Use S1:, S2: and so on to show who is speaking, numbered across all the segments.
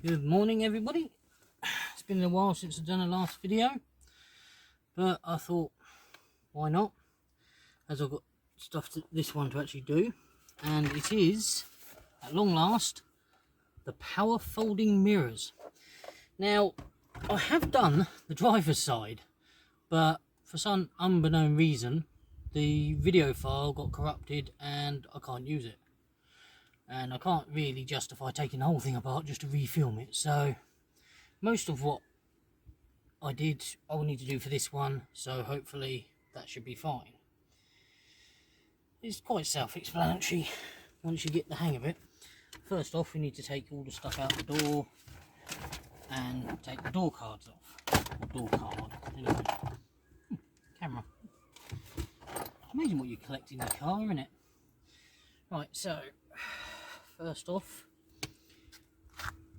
S1: Good morning, everybody. It's been a while since I've done a last video, but I thought, why not, as I've got stuff to this one to actually do, and it is, at long last, the power folding mirrors. Now, I have done the driver's side, but for some unbeknown reason, the video file got corrupted and I can't use it. And I can't really justify taking the whole thing apart just to refilm it. So most of what I did, I will need to do for this one. So hopefully that should be fine. It's quite self-explanatory once you get the hang of it. First off, we need to take all the stuff out the door and take the door cards off. Or door card. Anyway. Camera. Amazing what you collect in your car, isn't it? Right, so first off,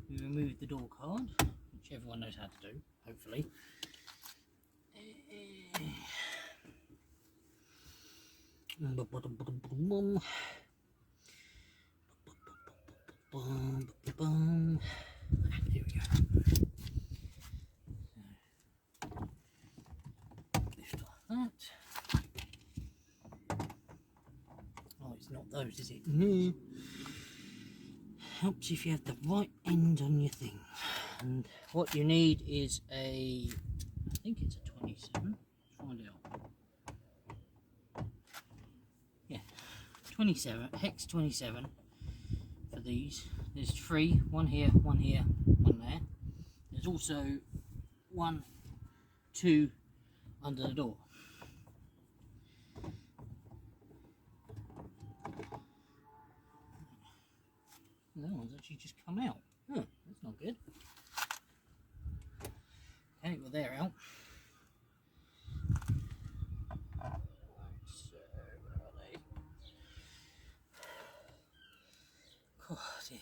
S1: we remove the door card, which everyone knows how to do, hopefully. Here we go. Lift off that. Oh, it's not those, is it? No. Helps if you have the right end on your thing. And what you need is I think it's a 27. Let's find out. Yeah, 27, hex 27 for these. There's three, one here, one there. There's also 1, 2 under the door. That one's actually just come out. Huh, that's not good. Okay, well they're out. So, where are they? Oh dear.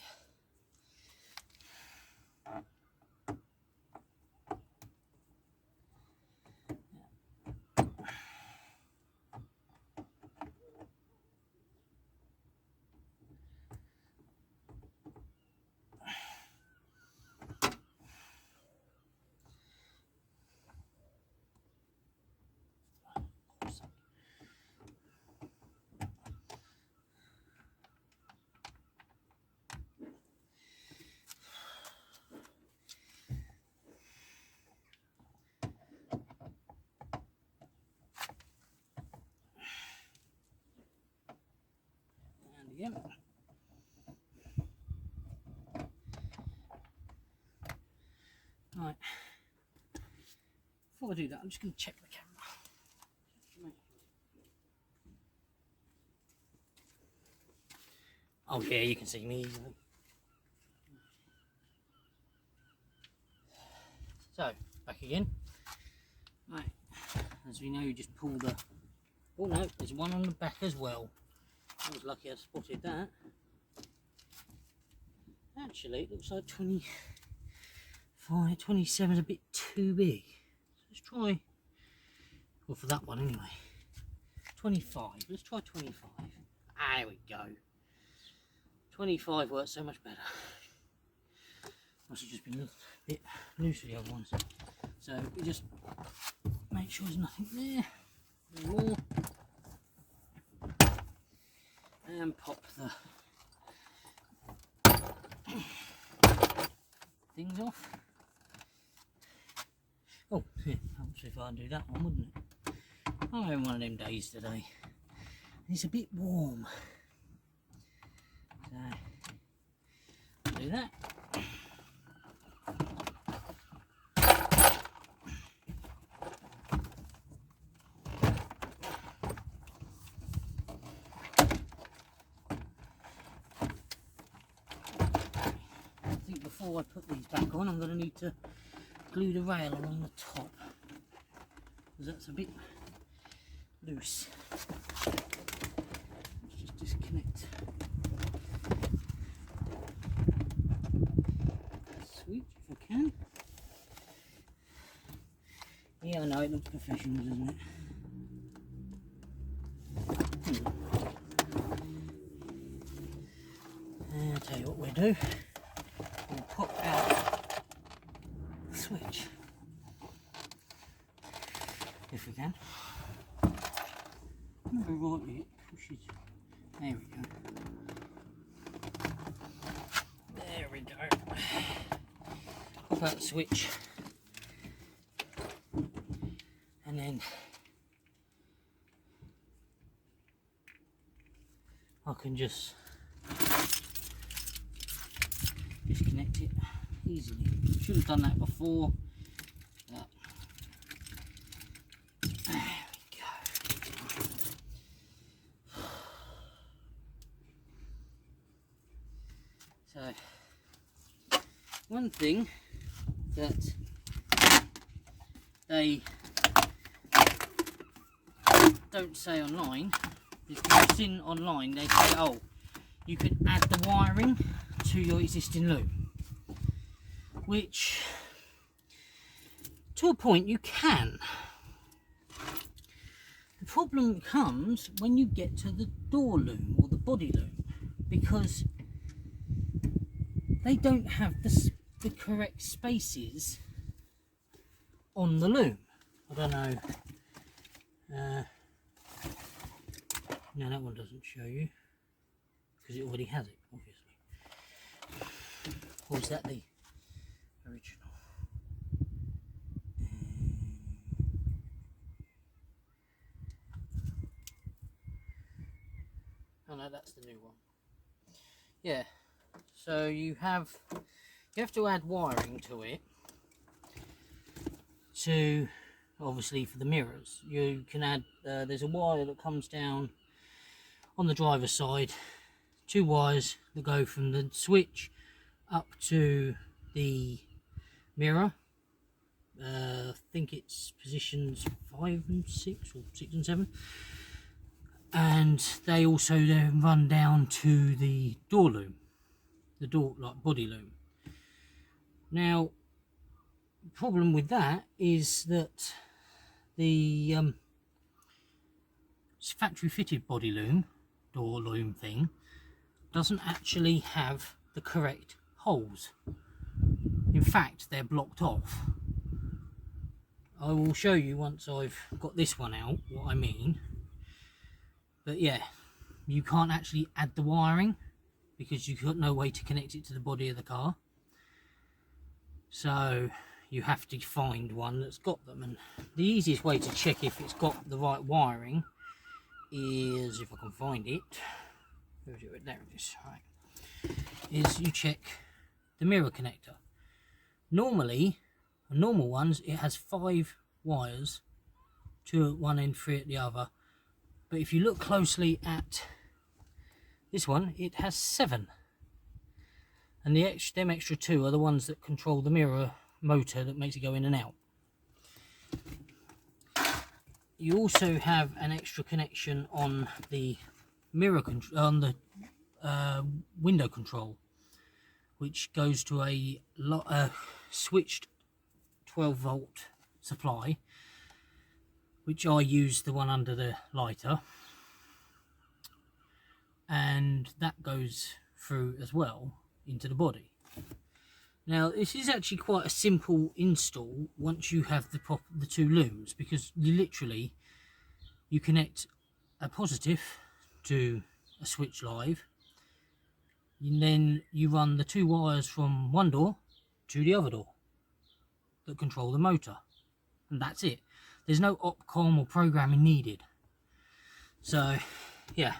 S1: Again. Right. Before I do that, I'm just going to check the camera. Oh yeah, you can see me easily. So, back again. Right, as we know, you just pull the... Oh no, there's one on the back as well. I was lucky I spotted that. Actually, it looks like 25, 27 is a bit too big. So let's try, well for that one anyway, 25. Let's try 25. There we go. 25 works so much better. Must have just been a bit loose with the other ones. So we just make sure there's nothing there. No more. And pop the things off. Oh, yeah, helps if I undo that one, wouldn't it? I'm having one of them days today. It's a bit warm. So, do that. Before I put these back on, I'm going to need to glue the rail along the top, because that's a bit loose. Let's just disconnect. Switch if I can. Yeah, I know it looks professional, doesn't it? I'll tell you what we'll do. We'll pop out if we can. No, right, it pushes. There we go. There we go. Pop out the switch. And then I can just disconnect it easily. Should have done that before. But there we go. So one thing that they don't say online, if you've seen online, they say, oh, you can add the wiring to your existing loom, which to a point you can. The problem comes when you get to the door loom or the body loom, because they don't have the correct spaces on the loom. I don't know. No, that one doesn't show you because it already has it, obviously. Or is that the original? Oh no, that's the new one. Yeah. So you have to add wiring to it to, obviously, for the mirrors. You can add. There's a wire that comes down on the driver's side, 2 wires that go from the switch up to the mirror. I think it's positions 5 and 6 or 6 and 7, and they also then run down to the door loom, the door body loom. Now the problem with that is that the factory fitted body loom, door loom thing, doesn't actually have the correct holes. In fact, they're blocked off. I will show you once I've got this one out what I mean. But yeah, you can't actually add the wiring because you've got no way to connect it to the body of the car. So you have to find one that's got them, and the easiest way to check if it's got the right wiring is, if I can find it, where is it? There it is. Right, is you check the mirror connector. Normally, normal ones, it has 5 wires, 2 at one end, 3 at the other. But if you look closely at this one, it has 7. And them extra 2 are the ones that control the mirror motor that makes it go in and out. You also have an extra connection on the mirror on the window control, which goes to a switched 12-volt supply, which I use the one under the lighter, and that goes through as well into the body. Now this is actually quite a simple install once you have the 2 looms, because you connect a positive to a switch live, and then you run the 2 wires from one door to the other door that control the motor, and that's it. There's no opcom or programming needed. So yeah,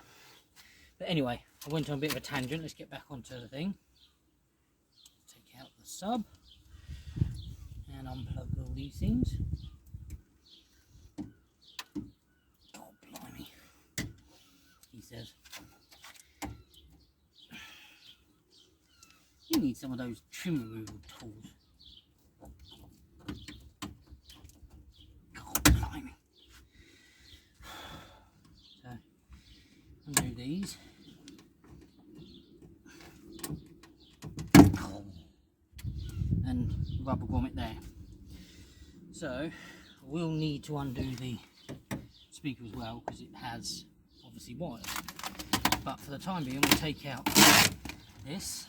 S1: but anyway, I went on a bit of a tangent. Let's get back onto the thing. Take out the sub and unplug all these things. God blimey, he says. You need some of those trim removal tools. God blimey. So, undo these. And rubber grommet there. So, we'll need to undo the speaker as well, because it has obviously wires. But for the time being, we'll take out this.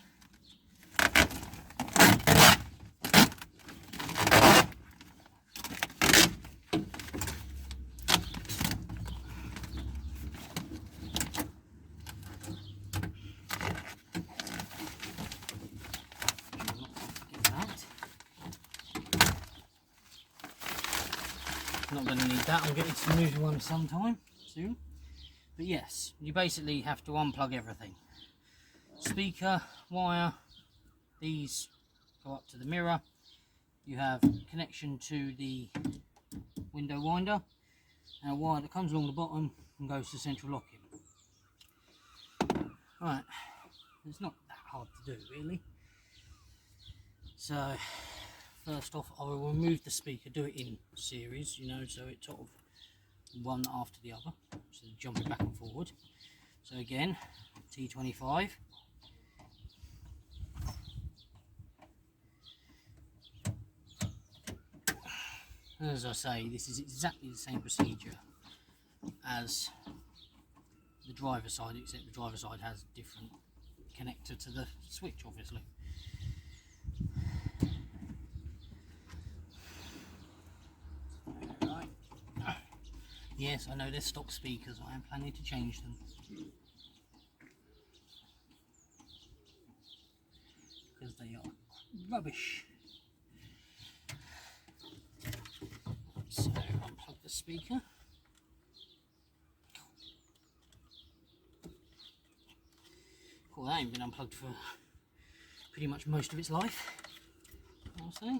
S1: not going to need that. I'm getting some new one sometime soon. But yes, you basically have to unplug everything. Speaker, wire, these go up to the mirror. You have connection to the window winder and a wire that comes along the bottom and goes to central locking. Right, it's not that hard to do really. So first off, I will remove the speaker, do it in series, you know, so it's sort of one after the other, so jumping back and forward. So again, T25. As I say, this is exactly the same procedure as the driver's side, except the driver's side has a different connector to the switch, obviously. Right. Yes, I know they're stock speakers. I am planning to change them because they are rubbish. So unplug the speaker. Well, that ain't been unplugged for pretty much most of its life, I'll say.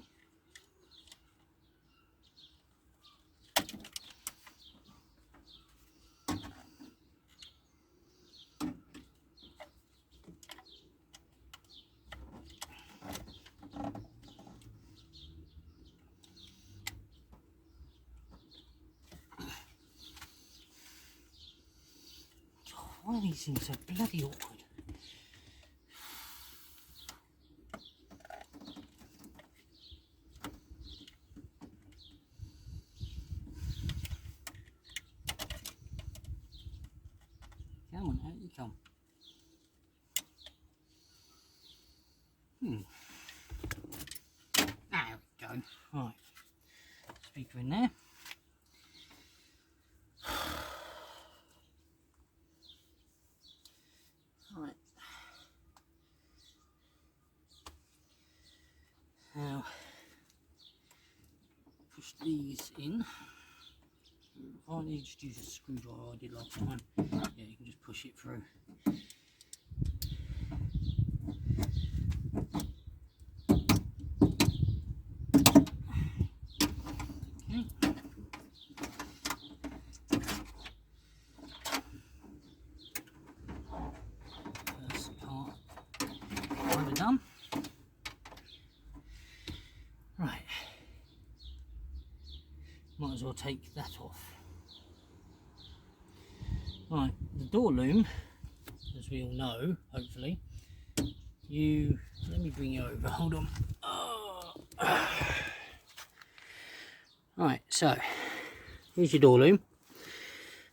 S1: Why are these things so bloody awkward? Come on, out you come. There we go. Right, speaker in there. Right. Now, push these in. I need to use a screwdriver I did last time. Yeah, you can just push it through. Okay. First part kind of done. Right. Might as well take that off. Right, the door loom, as we all know, hopefully, let me bring you over, hold on. Oh. Right, so, here's your door loom,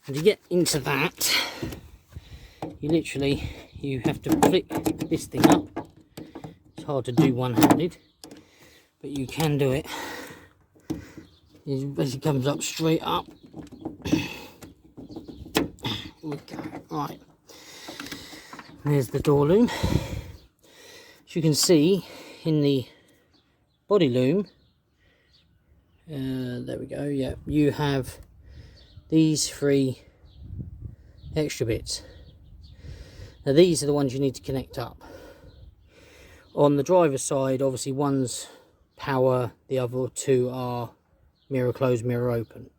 S1: and to get into that, you have to flick this thing up. It's hard to do one-handed, but you can do it. It basically comes up straight up. Right, there's the door loom. As you can see in the body loom, there we go, yeah, you have these three extra bits. Now these are the ones you need to connect up. On the driver's side, obviously one's power, the other two are mirror closed, mirror open.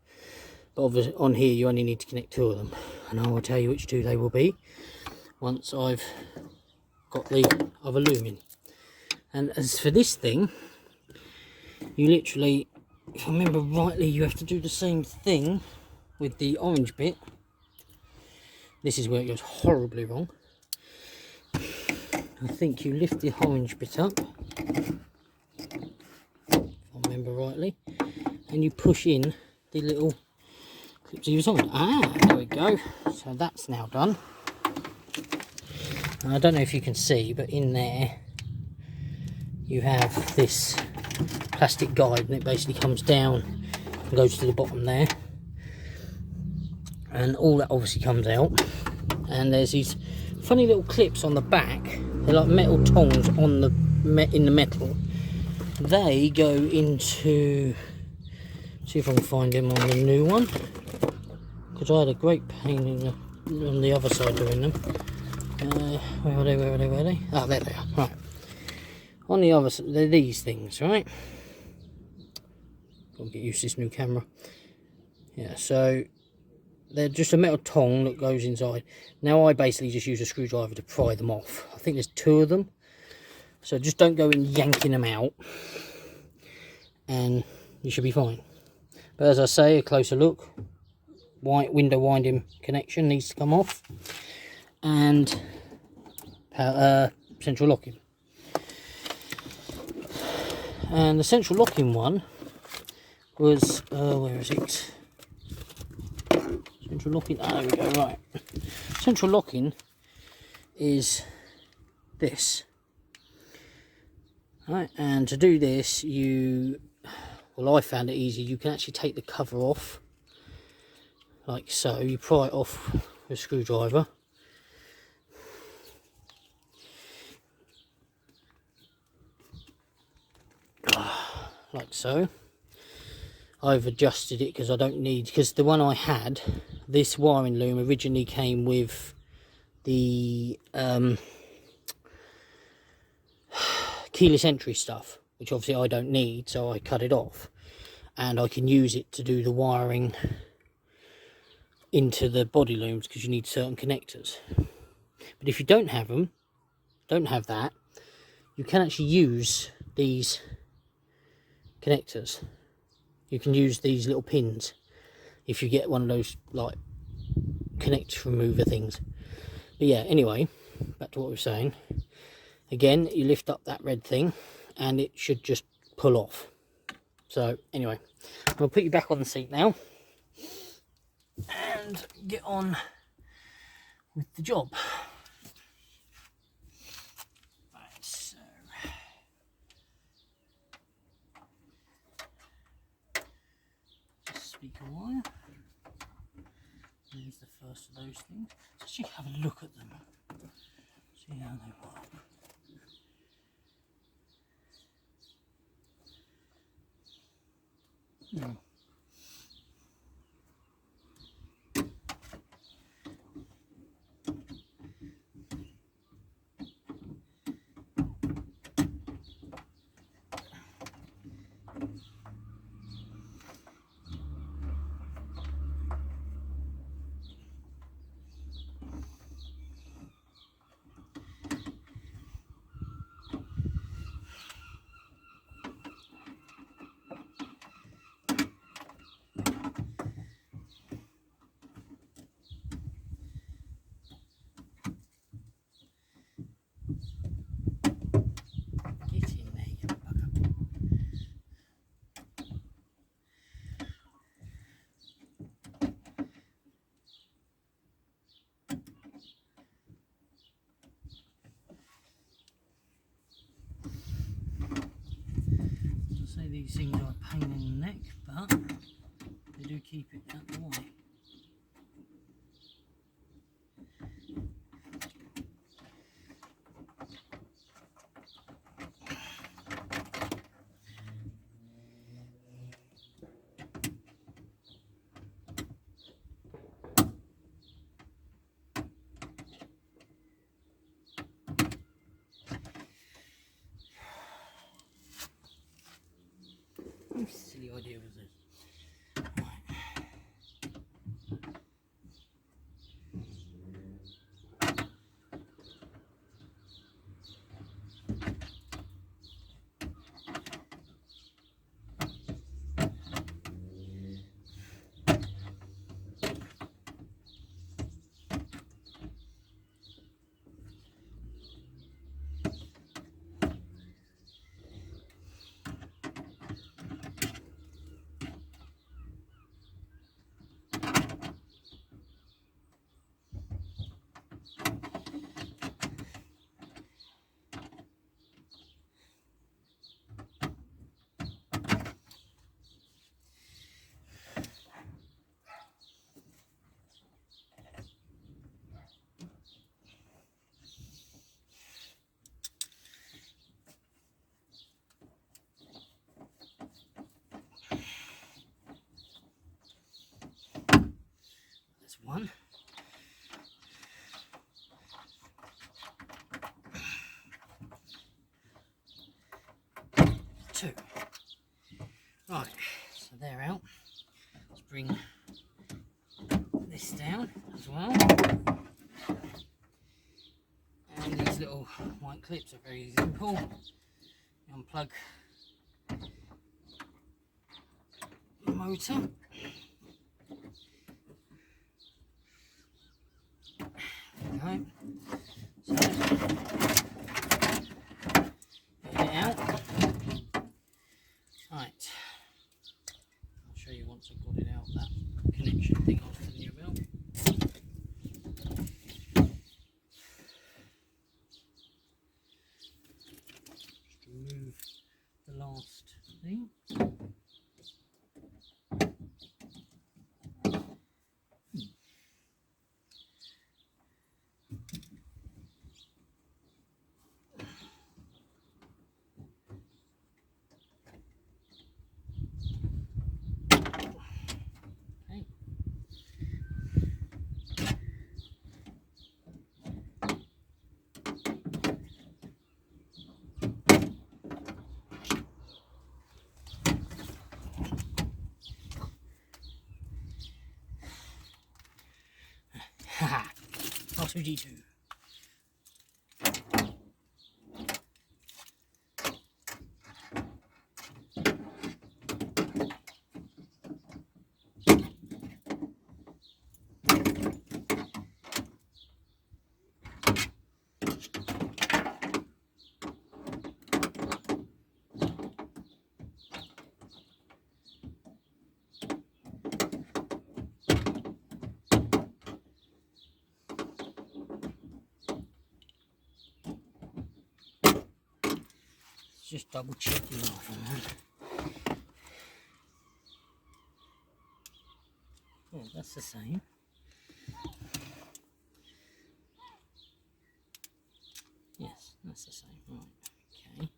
S1: But obviously on here you only need to connect two of them, and I will tell you which two they will be once I've got the other loom in. And as for this thing, you literally, if I remember rightly, you have to do the same thing with the orange bit. This is where it goes horribly wrong. I think you lift the orange bit up, if I remember rightly, and you push in the little clips of your side. Ah, there we go. So that's now done. And I don't know if you can see, but in there you have this plastic guide, and it basically comes down and goes to the bottom there. And all that obviously comes out. And there's these funny little clips on the back. They're like metal tongs on the in the metal. They go into See if I can find him on the new one, because I had a great pain in on the other side doing them. Where are they? Ah, there they are. Right. On the other side, they're these things, right? Gotta get used to this new camera. Yeah, so they're just a metal tongue that goes inside. Now I basically just use a screwdriver to pry them off. I think there's 2 of them. So just don't go in yanking them out, and you should be fine. But as I say, a closer look, window winding connection needs to come off, and central locking. And the central locking one was, where is it? Central locking, there we go, right. Central locking is this. Right, and to do this, well, I found it easy. You can actually take the cover off, like so. You pry it off with a screwdriver. Like so. I've adjusted it because I don't need, because the one I had, this wiring loom originally came with the keyless entry stuff, which obviously I don't need, so I cut it off, and I can use it to do the wiring into the body looms, because you need certain connectors. But if you don't have that, you can actually use these connectors. You can use these little pins if you get one of those like connect remover things. But yeah, anyway, back to what we were saying. Again, you lift up that red thing and it should just pull off. So anyway, I'm going to put you back on the seat now and get on with the job. Right, so speaker wire. There's the first of those things. Let's actually have a look at them. See how they work. These things are a pain in the neck, but they do keep it out the way. What silly idea was this? Right. bring this down as well. And these little white clips are very simple. You unplug the motor. There we go. So, get it out. Right. I'll show you once I've got it out, that connection thing off the new mill. Just remove the last thing. Haha, R2D2. Just double checking off on that. Oh, that's the same. Yes, that's the same. Right, okay.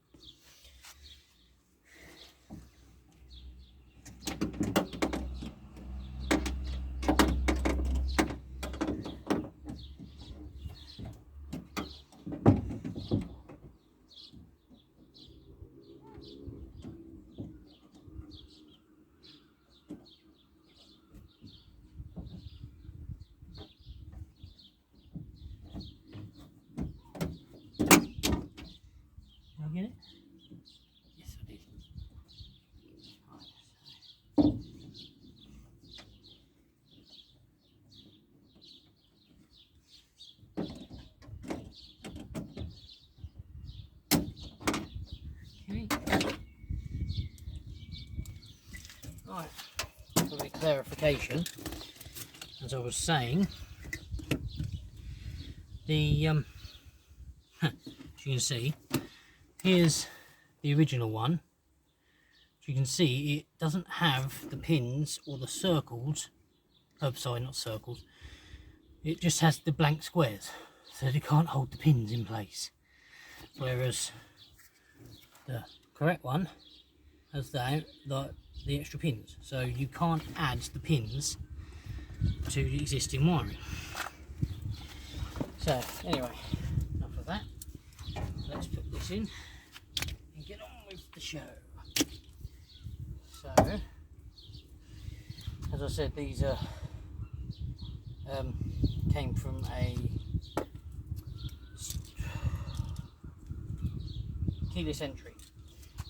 S1: Did I get it? Yes, I did. Okay. Right. For the clarification, as I was saying, the as you can see, here's the original one. As you can see, it doesn't have the pins or the circles. Oh, sorry, not circles. It just has the blank squares, so that it can't hold the pins in place. Whereas the correct one has the extra pins, so you can't add the pins to the existing wiring. So anyway, enough of that. Let's put this in and get on with the show. So, as I said, these are came from a keyless entry,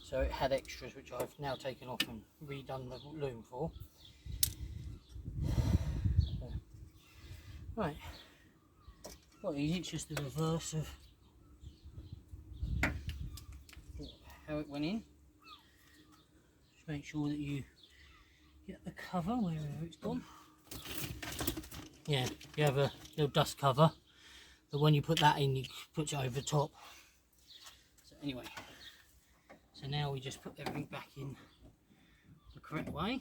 S1: so it had extras which I've now taken off and redone the loom for. So, right, quite easy. It's just the reverse of how it went in. Just make sure that you get the cover wherever it's gone. Yeah, you have a little dust cover, but when you put that in, you put it over the top. So anyway, so now we just put everything back in the correct way.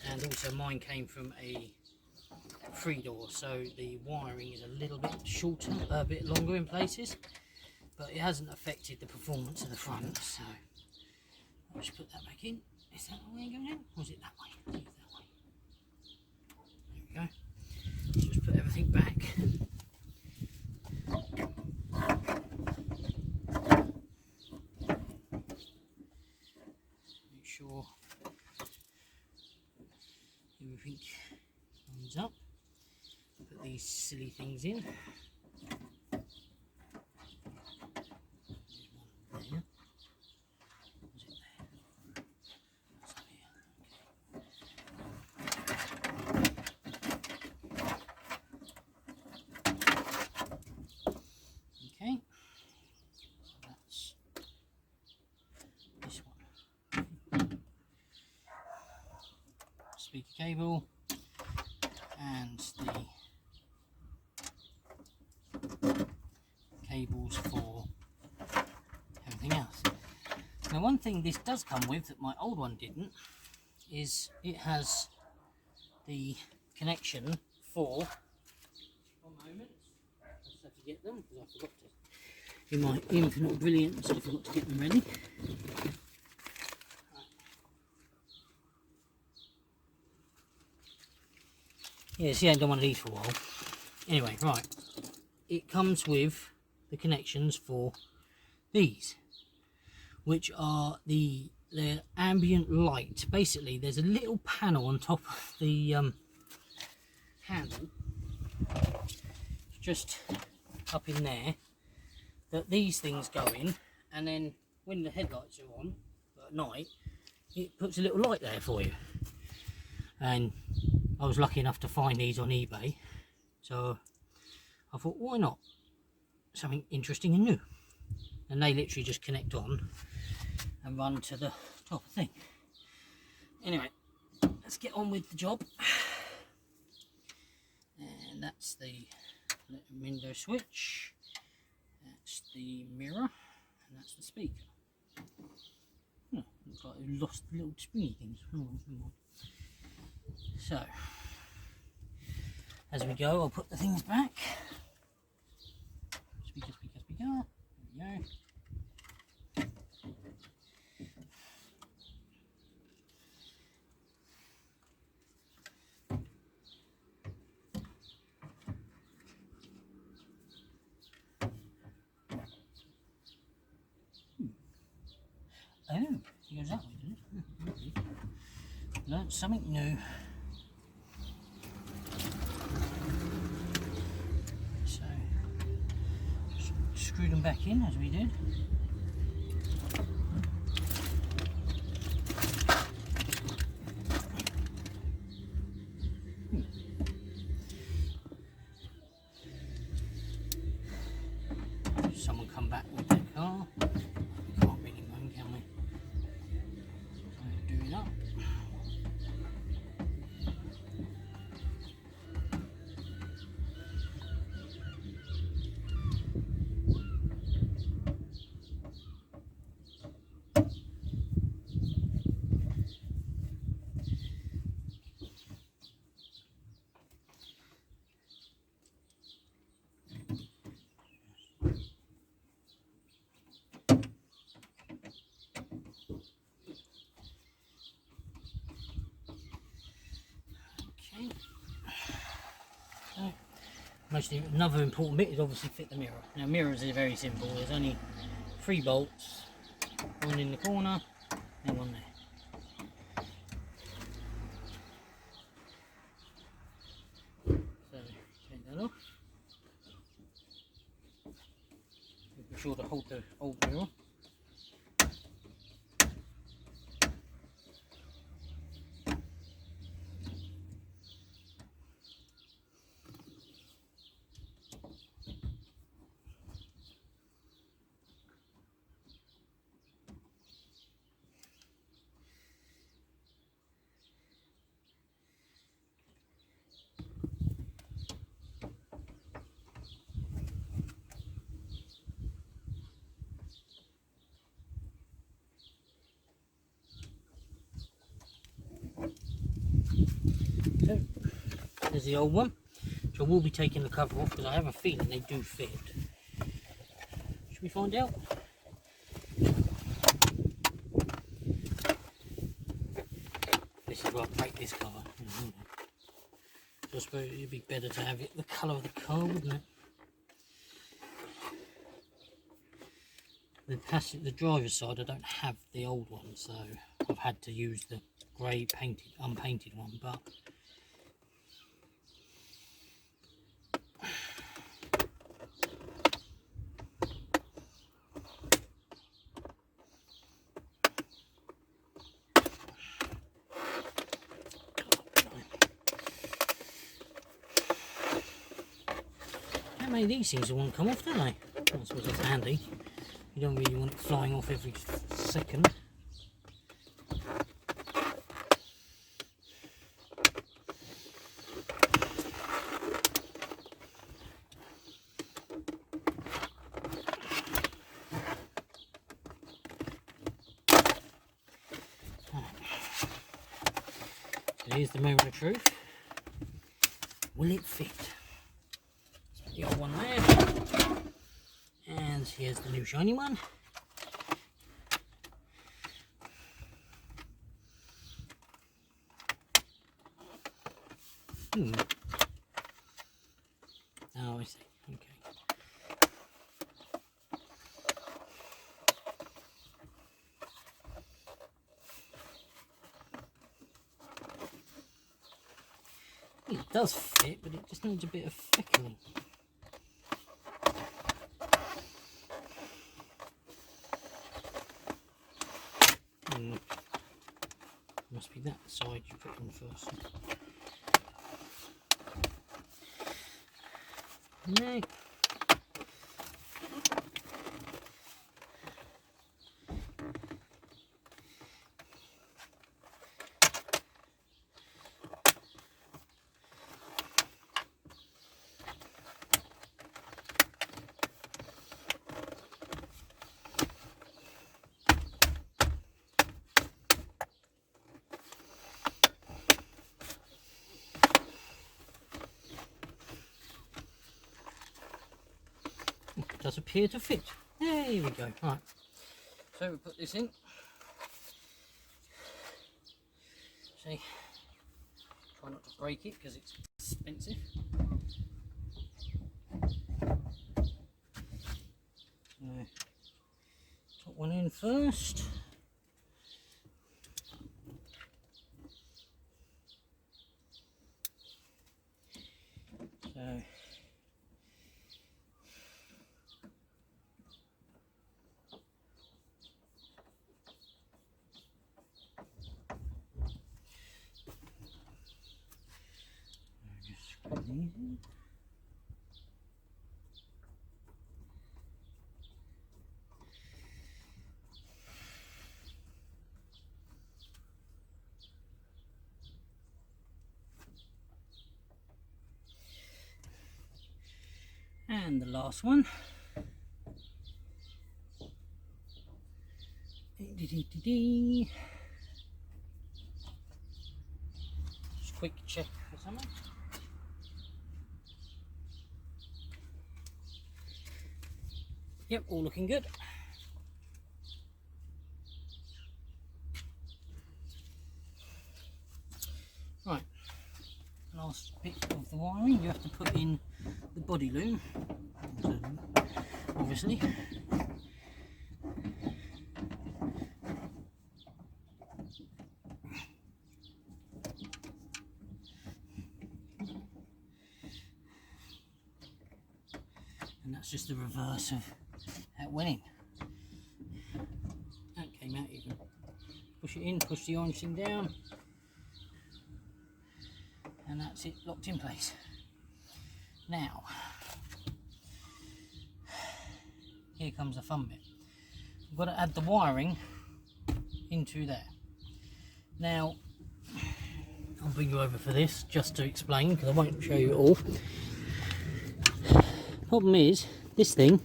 S1: And also mine came from a 3-door, so the wiring is a little bit shorter, a bit longer in places, but it hasn't affected the performance of the front. So I'll just put that back in. Is that the way going in, or is it that way? I think it's that way. There we go. everything lines up. Put these silly things in. There's one there. Was it there? It's up here. Okay. That's this one. Speaker cable and the cables for everything else. Now, one thing this does come with that my old one didn't is it has the connection for. One moment, I just have to get them because I forgot to. In my infinite brilliance, I forgot to get them ready. Yeah, see, I ain't done one of these for a while. Anyway, right. It comes with the connections for these, which are the ambient light. Basically, there's a little panel on top of the handle, just up in there, that these things go in, and then when the headlights are on at night, it puts a little light there for you. And I was lucky enough to find these on eBay, so I thought, why not? Something interesting and new. And they literally just connect on and run to the top of the thing. Anyway, let's get on with the job. And that's the window switch, that's the mirror, and that's the speaker. Oh, looks like we lost the little springy things. Oh, so, as we go, I'll put the things back. Speaker, speaker, speaker. There we go. Oh, it goes that way, doesn't it? Learned something new. So, screw them back in as we did. Someone come back with their car. We can't really moan, can we? So, do it up. Another important bit is obviously fit the mirror. Now, mirrors are very simple. There's only 3 bolts, one in the corner and one there. So take that off. Be sure to hold the old mirror. So, there's the old one, which I will be taking the cover off because I have a feeling they do fit. Should we find out? This is where I break this cover. So I suppose it would be better to have it the colour of the car, wouldn't it? The driver's side, I don't have the old one, so I've had to use the grey painted, unpainted one, but how many of these things won't come off, don't they? I suppose that's handy. You don't really want it flying off every second. Here's the moment of truth. Will it fit? The old one there. And here's the new shiny one. Oh, I see. Okay. It does fit, but it just needs a bit of thickening. Must be that side you put in first. No. Does appear to fit. There we go. Right. So we put this in. See, try not to break it because it's expensive. So, top one in first. So. And the last one. Just quick check for something. Yep, all looking good. Right, last bit of the wiring, you have to put in the body loom, obviously. And that's just the reverse of how it went in. That came out, you can push it in, push the orange thing down, and that's it locked in place. Now, here comes the fun bit. We've got to add the wiring into there. Now, I'll bring you over for this just to explain, because I won't show you it all. Problem is, this thing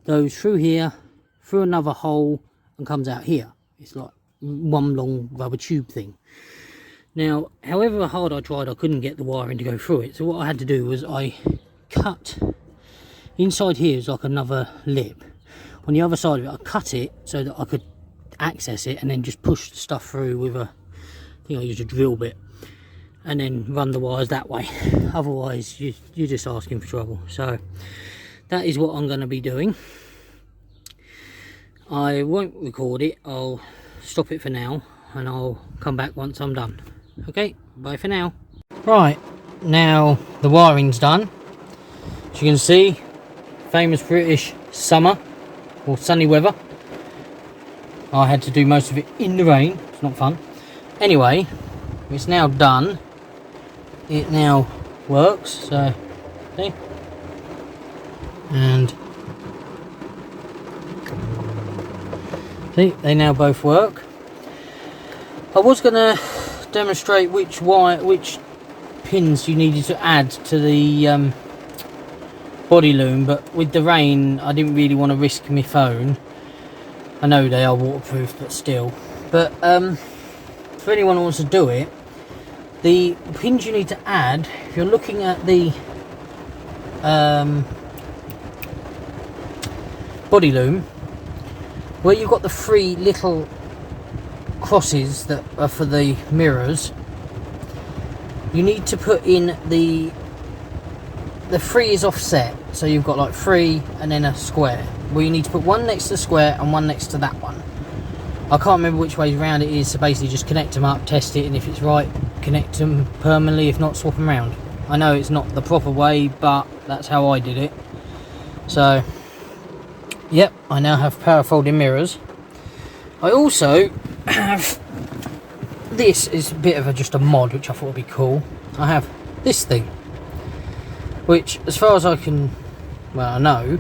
S1: goes through here, through another hole, and comes out here. It's like one long rubber tube thing. Now, however hard I tried, I couldn't get the wiring to go through it. So what I had to do was I cut, inside here is like another lip. On the other side of it, I cut it so that I could access it and then just push the stuff through with a, I think I used a drill bit, and then run the wires that way. Otherwise, you're just asking for trouble. So that is what I'm going to be doing. I won't record it, I'll stop it for now, and I'll come back once I'm done. Okay, bye for now. Right, now the wiring's done. As you can see, famous British summer, or sunny weather. I had to do most of it in the rain, it's not fun. Anyway, it's now done. It now works, so see, and see, they now both work. I was going to demonstrate which pins you needed to add to the body loom, but with the rain I didn't really want to risk my phone. I know they are waterproof, but still. But for anyone who wants to do it, the pins you need to add, if you're looking at the body loom, where you've got the 3 little crosses that are for the mirrors, you need to put in the 3 is offset, so you've got like 3 and then a square. Well, you need to put one next to the square and one next to that one. I can't remember which way around it is, so basically just connect them up, test it, and if it's right, connect them permanently. If not, swap them around. I know it's not the proper way, but that's how I did it. So yep, I now have power folding mirrors. I also have, this is a bit of just a mod which I thought would be cool. I have this thing, which as far as I know,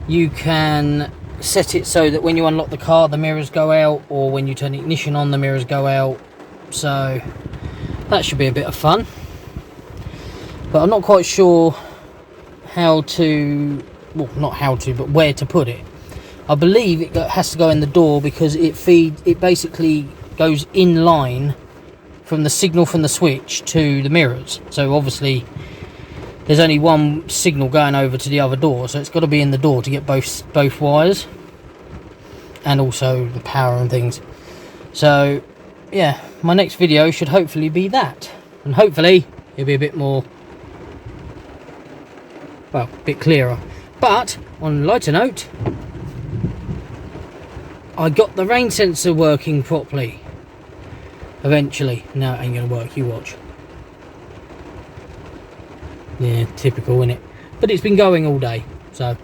S1: you can set it so that when you unlock the car the mirrors go out, or when you turn the ignition on the mirrors go out. So that should be a bit of fun, but I'm not quite sure how to, well, not how to, but where to put it. I believe it has to go in the door, because it basically goes in line from the signal from the switch to the mirrors. So obviously there's only one signal going over to the other door, so it's got to be in the door to get both wires, and also the power and things. So yeah, my next video should hopefully be that, and hopefully it'll be a bit more, well, a bit clearer. But on a lighter note, I got the rain sensor working properly eventually. No, it ain't gonna work, you watch. Yeah, typical, innit? But it's been going all day, so,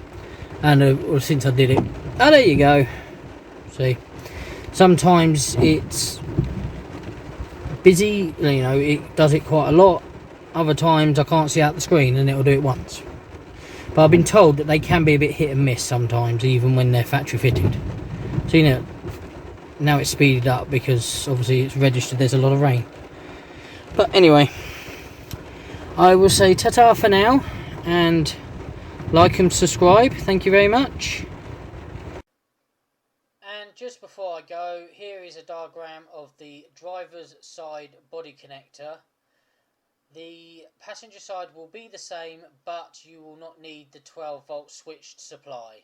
S1: and since I did it. Oh, there you go. See, sometimes it's busy, you know, it does it quite a lot. Other times I can't see out the screen and it'll do it once. But I've been told that they can be a bit hit and miss sometimes, even when they're factory fitted. So, you know, now it's speeded up because obviously it's registered there's a lot of rain. But anyway, I will say ta-ta for now, and like and subscribe. Thank you very much. And just before I go, here is a diagram of the driver's side body connector. The passenger side will be the same, but you will not need the 12-volt switched supply.